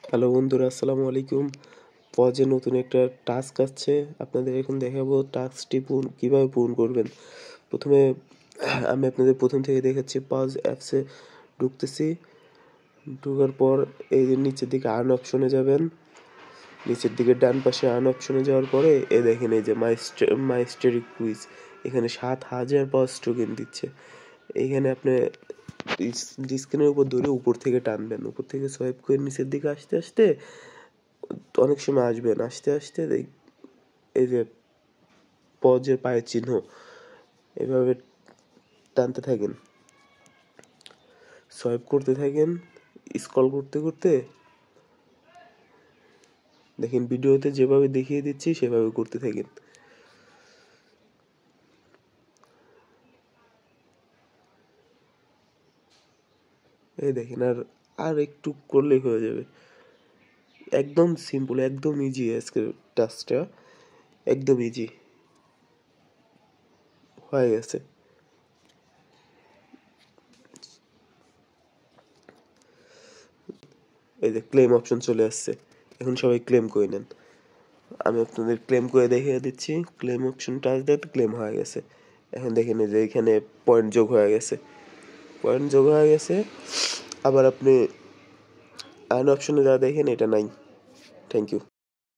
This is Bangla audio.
হ্যালো বন্ধুরা, আসসালামু আলাইকুম। পজে নতুন একটা টাস্ক আসছে, আপনাদের এখন দেখাবো টাস্কটি কীভাবে পূরণ করবেন। প্রথমে আমি আপনাদের প্রথম থেকে দেখাচ্ছি। পজ অ্যাপসে ঢুকতেছি। ঢোকার পর এই যে নিচের দিকে আর্ন অপশনে যাবেন। নিচের দিকে ডান পাশে আর্ন অপশনে যাওয়ার পরে দেখেন এই যে মাই স্টোরি কুইজ, এখানে 7,000 পজ টোকেন দিচ্ছে। এইখানে আপনি স্ক্রিনের উপর ধরে উপর থেকে টানবেন, উপর থেকে সোয়াইপ করে নিচের দিকে আসতে আসতে অনেক সময় আসবেন, আসতে আসতে এই যে পজের পায়ের চিহ্ন এভাবে টানতে থাকেন, সোয়াইপ করতে থাকেন, স্ক্রল করতে করতে দেখেন ভিডিওতে যেভাবে দেখিয়ে দিচ্ছি সেভাবে করতে থাকেন। এই দেখেন, আর আর একটু করলেই হয়ে যাবে। একদম সিম্পল, একদম ইজি আজকের টাস্কটা, একদম ইজি হয়ে গেছে। এই যে ক্লেম অপশন চলে আসছে, এখন সবাই ক্লেম করে নেন। আমি আপনাদের ক্লেম করে দেখিয়ে দিচ্ছি। ক্লেম অপশন টাচ দেন, ক্লেম হয়ে গেছে। এখন দেখেন এই যে এখানে পয়েন্ট যোগ হয়ে গেছে, পয়েন্ট যোগ হয়ে গেছে। আবার আপনি আর্ন অপশনে যা দেখেন এটা নাই। Thank you.